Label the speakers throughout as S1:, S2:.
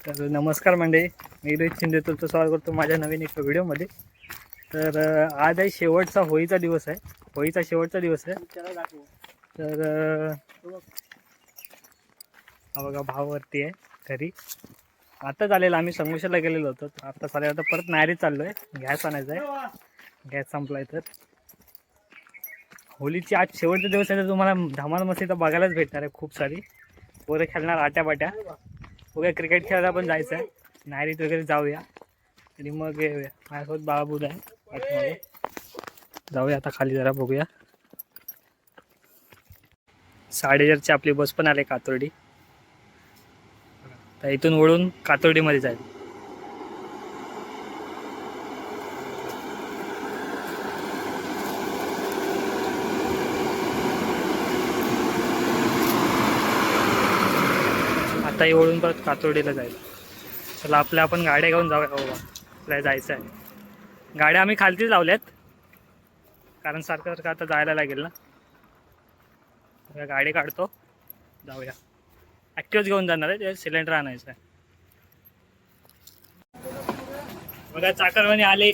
S1: तर नमस्कार मंडळी, मी रोहित शिंदे तुमचं स्वागत करतो माझ्या नवीन एक व्हिडिओमध्ये. तर आज आहे शेवटचा होळीचा दिवस आहे. होळीचा शेवटचा दिवस आहे. तर हा बघा भाववरती आहे घरी. आताच आलेला, आम्ही संगमेश्वरला गेलेलो होतो. आता चालेल, आता परत नायरी चाललोय. गॅस आणायचा आहे, गॅस संपलाय. तर होळीची आज शेवटचा दिवस आहे. तर तुम्हाला धमाल मस्ती तर बघायलाच भेटणार आहे. खूप सारी पोरं खेळणार आट्यापाट्या. वगैरे क्रिकेट खेळायला पण जायचं आहे, नायरीत वगैरे जाऊया. आणि मग माझ्यासोबत बाळाबूद आहे पाठीमागे. जाऊया आता खाली, जरा बघूया. 4:30ची आपली बस पण आली कातोर्डी. तर इथून वळून कातोर्डीमध्ये जाईल. आता वळून परत कातोर्डीला जाईल. चला आपल्या आपण गाड्या घेऊन जाऊया. बाबा आपल्याला जायचं आहे. गाड्या आम्ही खालतीच लावल्यात, कारण सारखं सारखं आता जायला लागेल ना. गाडी काढतो, जाऊया. ॲक्टिव्हच घेऊन जाणार आहे, सिलेंडर आणायचं आहे. बघा चाकरमानी आले,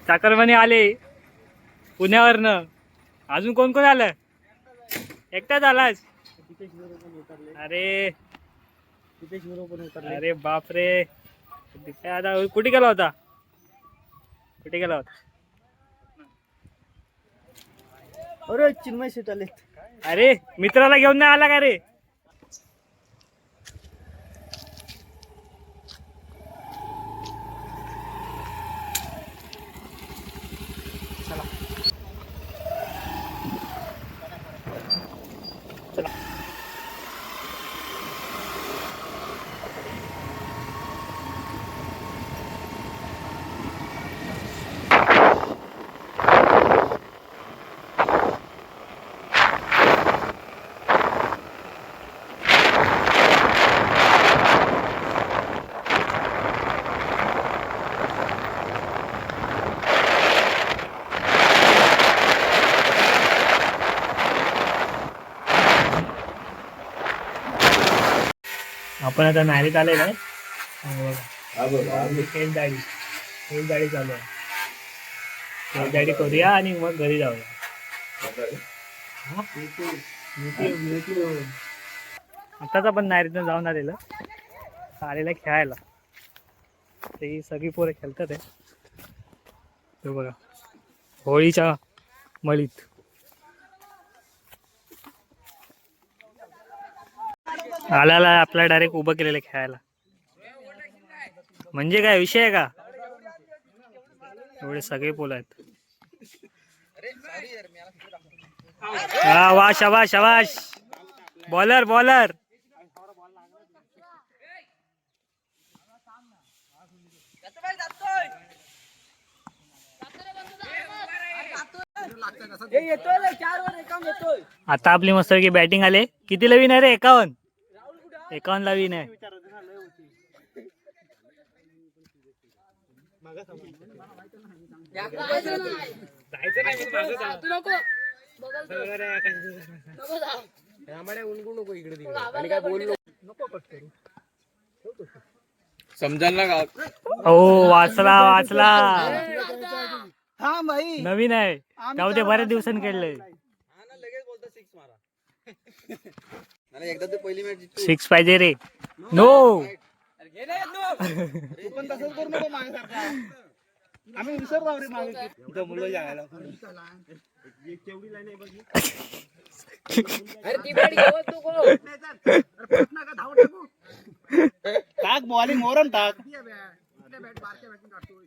S1: चाकरमानी आले पुण्यावरनं. अजून कोण कोण आलं? एकटाच आलास? अरे अरे बापरे, आता कुठे गेला होता? कुठे गेला होता?
S2: अरे चिन्मय शेट आले.
S1: अरे मित्राला घेऊन नाही आला का रे? चला चला. आपण आता नायरीत आलेलो आहे. हेच गाडी चालू आहे. हेच गाडी करूया आणि मग घरी जाऊया. आताच आपण नायरीतनं जाऊन आलेलं खेळायला. ते सगळी पोरं खेळतात आहे. ते बघा होळीच्या मळीत. आल्याला आपल्याला डायरेक्ट उभं केलेलं खेळायला. म्हणजे काय विषय आहे का? एवढे सगळे पोल आहेत. वा शाबाश शाबाश, बॉलर बॉलर. आता आपली मस्त की बॅटिंग आले. किती लवीन आहे रे? 51 लवीन आहे.
S2: समजायला का?
S1: हो वाचला वाचला.
S2: हा भाई
S1: नवीन आहे, जाऊ दे, बऱ्याच दिवसांनी खेळलंय.
S2: एकदा ते पहिली मॅच
S1: 6 पाहिजे रे. नो
S2: पण तसंच करू नको माझ्यासारखा. आम्ही विसर राव रे मागे मुलं जायला. केवढी लाईन आहे बघ. अरे ती बॅट घेऊन तू गो. अरे पटना का धाव टाकू. टाक बॉलिंग ओरम टाक. कुठल्या बॅट बारक्या बॅटिंग काढतोय.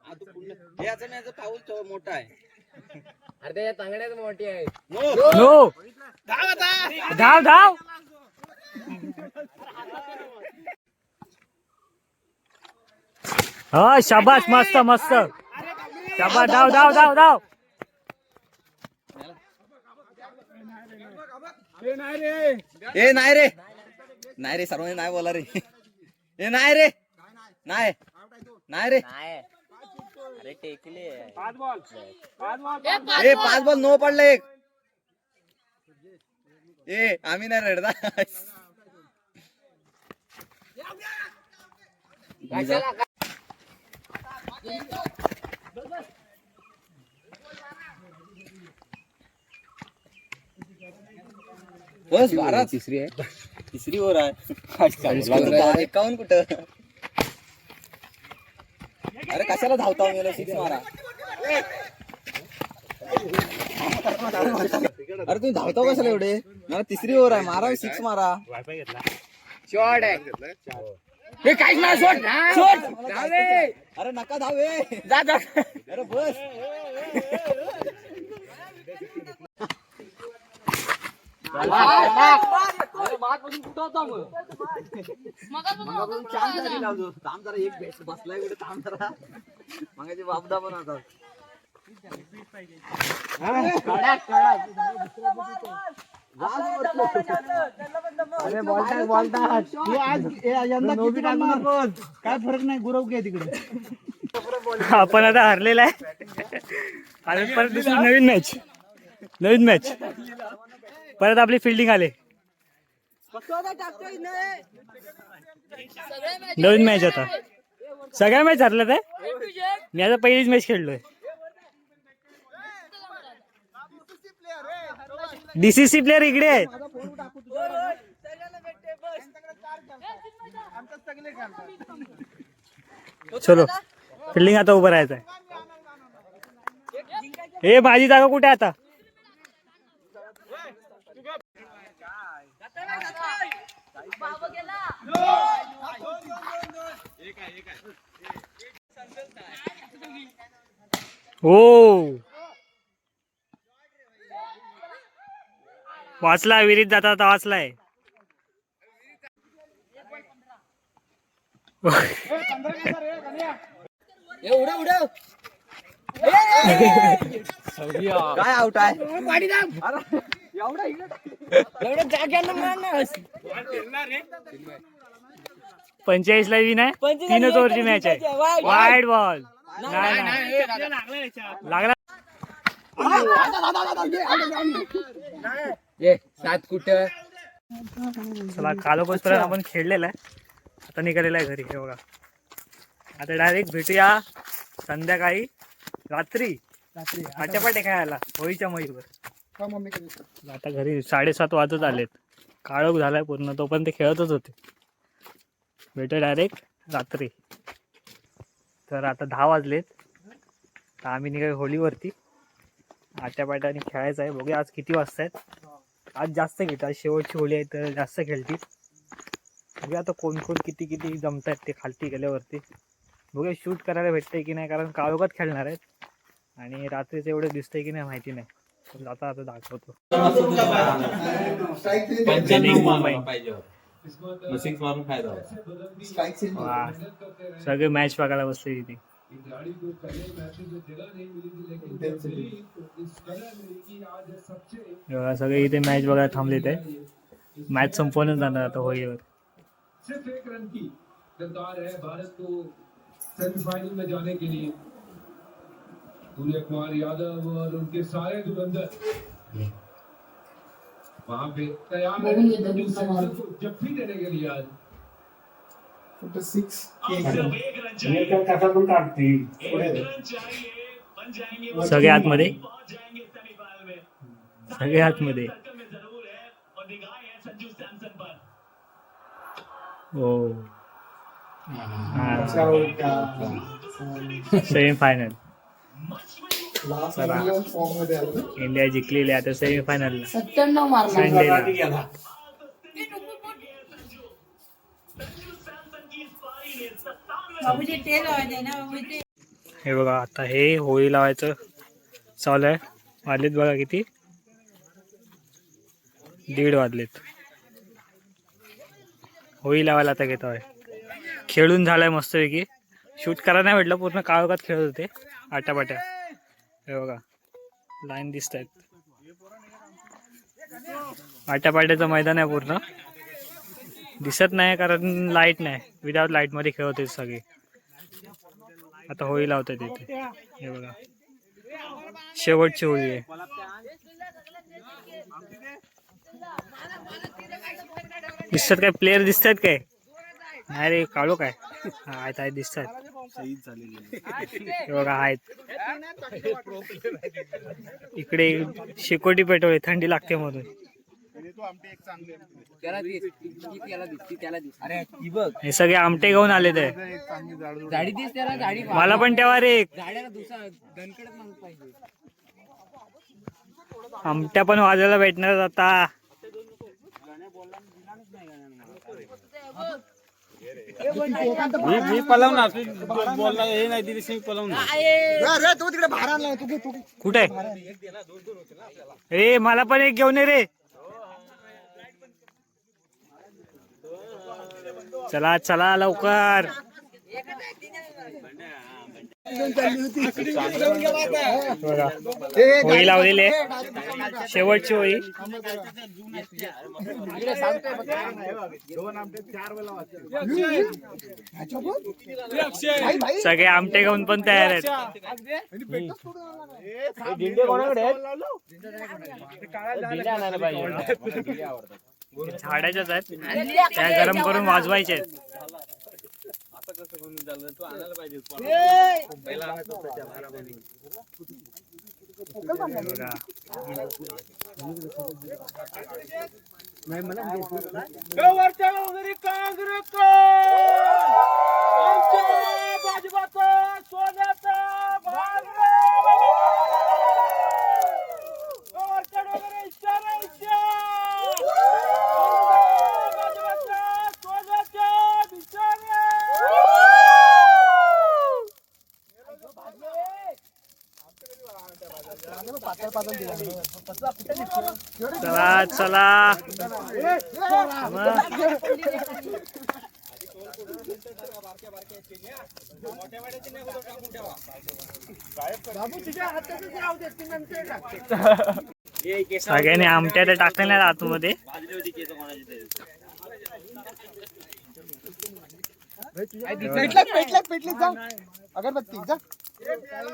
S2: आ तू पुन्हा याचा मॅच पाऊल मोठा आहे. अरे त्या तांगड्याच मोठी आहे.
S1: नो
S2: धाव आता.
S1: धाव धाव. हा शाबास, मस्त मस्त. शाबास, धाव धाव धाव धाव.
S2: ए नाही रे, नाही रे, सर्वांनी नाही बोला रे. ए नाही रे, नाही नाही रे. अरे टेकले. 5 बॉल नो पडले एक. ए आम्ही नाही रडदा. बस 12 तिसरी आहे. तिसरी ओव्हर आहे. 51 कुठं? अरे कशाला धावता मला 6 मारा. अरे तुम्ही धावता कशाला एवढे? मला तिसरी ओव्हर आहे, मारा 6 मारा. शॉट आहे. हे काय ना शॉट शॉट धावे. अरे नका धावे. जा जा. अरे बस. बसलाय कुठे थांब जरा. मगाची बापदा पण आता काय फरक नाही. गुरव घ्या तिकडे.
S1: आपण आता हरलेला आहे आणि परत दुसरी नवीन मॅच परत आपली फिल्डिंग आले. नवीन मॅच आता सगळ्या मॅच हरल्यात आहे. मी आता पहिलीच मॅच खेळलोय. DCC प्लेअर इकडे आहेत. चलो फिल्डिंग आता उभं राहायचं आहे. हे माझी जागा कुठे आता? हो वाचला. विहिरीत जाता जाता वाचलाय.
S2: काय आउट आहे.
S1: पंचेचाळीस ला विन आहे. 3च ओव्हरची मॅच आहे. वाईड बॉल लागला.
S2: सात कुठं.
S1: चला कालोपासपर्यंत आपण खेळलेला आहे. आता निघालेला आहे घरी. हे बघा आता डायरेक्ट भेटूया संध्याकाळी रात्री आट्यापाट्या खेळायला होळीच्या मयूरवर. आता घरी 7:30 वाजत आलेत. काळोख झालाय पूर्ण. तोपर्यंत खेळतच होते. भेटू डायरेक्ट रात्री. तर आता 10 वाजलेत. तर आम्ही निघालो होळीवरती. आट्यापाट्याने खेळायचं आहे. बघूया आज किती वाजता आहेत. आज जास्त खेळतात. शेवटची होळी आहे तर जास्त खेळतील. बघूया आता कोण कोण किती जमत आहेत ते खालती गेल्यावरती. बघूया शूट करायला भेटतंय की नाही. कारण काळोखात खेळणार आहेत आणि रात्रीचं एवढं दिसतंय की नाही माहिती नाही. तर आता दाखवतो. सगळे मॅच बघायला बसले तिथे. सगळे इथे मॅच बघायला थांबले ते. मॅच संपवूनच जाणार आता होळीवर.
S3: सिर्फ एक रन की दरकार है भारत को सेमीफाइनल में जाने के लिए. सूर्य कुमार यादव और उनके सारे धुरंधर वहां पे तैयार है को जप्फी देने के लिए. आज
S1: सगळे आतमध्ये. सगळे आतमध्ये. ओ सेमीफायनल. इंडिया जिंकलेली आता सेमीफायनल संडेला. हे बघा आता हे होळी लावायचं चालू आहे. वाजलेत बघा किती. 1:30 वाजलेत. होळी लावायला आता घेतो आहे. खेळून झालाय मस्तपैकी. शूट करायला नाही भेटलं. पूर्ण काळोखात खेळत होते आट्यापाट्या. हे बघा लाईन दिसत आहेत. आट्यापाट्याचं मैदान आहे पूर्ण. दिसत नाही कारण लाईट नाही. विदाउट लाईट मध्ये खेळत होते सगळे. आता होळी लावतात इथे. हे बघा शेवटची होळी आहे. दिसतात काय प्लेयर दिसतात काय. नाही रे काढू काय आहेत आहेत दिसतात हे बघा आहेत. इकडे शेकोटी पेटवले थंडी लागते म्हणून. हे सगळे आमटे घेऊन आले ते. मला पण तेव्हा रे आमट्या पण वाजायला भेटणार आता.
S2: मी पलवणार बोलला हे नाही दिली मी पलवणार.
S1: कुठे ए मला पण एक घेऊन ये रे. चला चला लवकर. होळी लावलेली आहे शेवटची होळी. सगळे आमटे घेऊन पण तयार आहेत. झाडाच्याच आहेत त्या गरम करून वाजवायचे आहेत. चला चला सगळ्यांनी आमट्या तर टाकलेल्या आतमध्ये.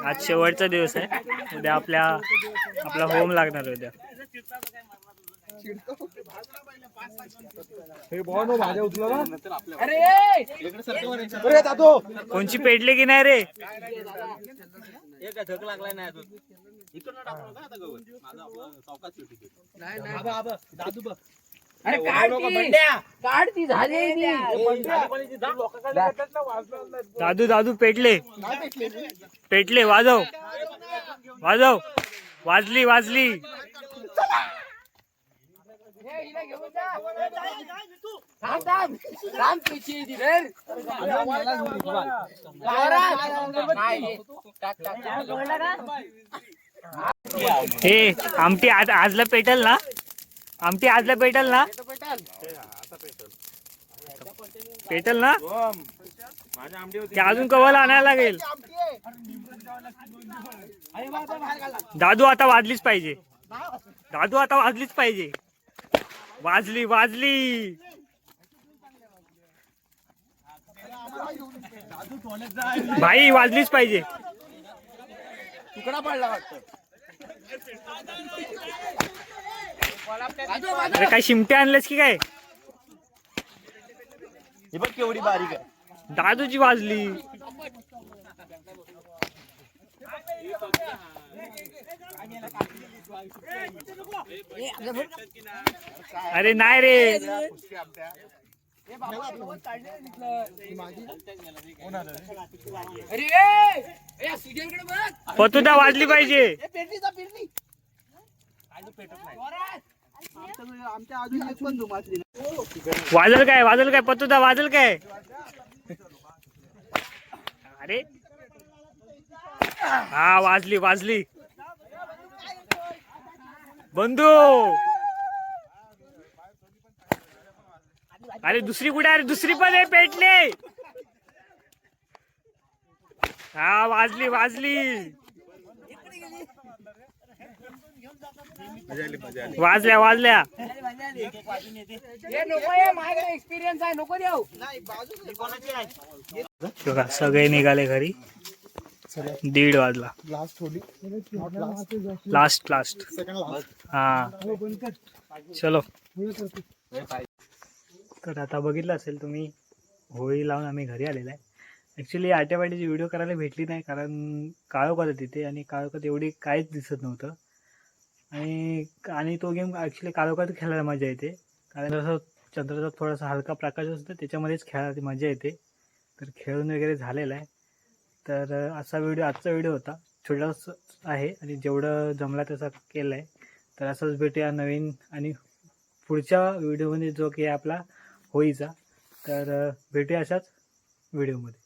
S1: आज शेवटचा दिवस आहे. उद्या आपला होम लागणार उद्या. कोणची पेटले की नाही रे. दादू दादू पेटले पेटले. वाजव वाजव. वाजली वाजली. हे आमटी आजला पेटल ना. आमटी आजला पेटल ना. पेटल ना. ते अजून कवाला आणायला लागेल. दादू आता वाजलीच पाहिजे. दादू आता वाजलीच पाहिजे. वाजली वाजली. भाई वाजलीच पाहिजे.
S2: तुकडा पडला वाटतं.
S1: अरे काय शिमटे आणलेस की काय.
S2: ही बघ केवढी बारीक आहे.
S1: दादूची वाजली. अरे नाही रे. पतुदा वाजली पाहिजे. वाजल काय वाजल काय पतुदा वाजल काय. अरे हा वाजली वाजली. बंधू अरे दुसरी कुठे. अरे दुसरी पण आहे पेटले. हा वाजली वाजली. वाजल्या वाजल्या. सगळे निघाले घरी. 1:30 वाजला. लास्ट हा चलो. तर आता बघितलं असेल तुम्ही होळी लावून आम्ही घरी आलेलो आहे. ॲक्च्युली आट्यापाट्याची व्हिडिओ करायला भेटली नाही कारण काळोख होता तिथे आणि काळोखात एवढी काहीच दिसत नव्हतं. आणि तो गेम ॲक्च्युली काळोखात खेळायला मजा येते कारण जसं चंद्राचा थोडासा हलका प्रकाश असतो त्याच्यामध्येच खेळायला मजा येते. तर खेळून वगैरे झालेलं आहे. तर आजचा व्हिडिओ होता, छोटासा आहे आणि जेवढं जमला तसा केलं आहे. तर असंच भेटूया नवीन आणि पुढच्या व्हिडिओमध्ये जो की आपला होळीचा. तर भेटूया अशाच व्हिडिओमध्ये.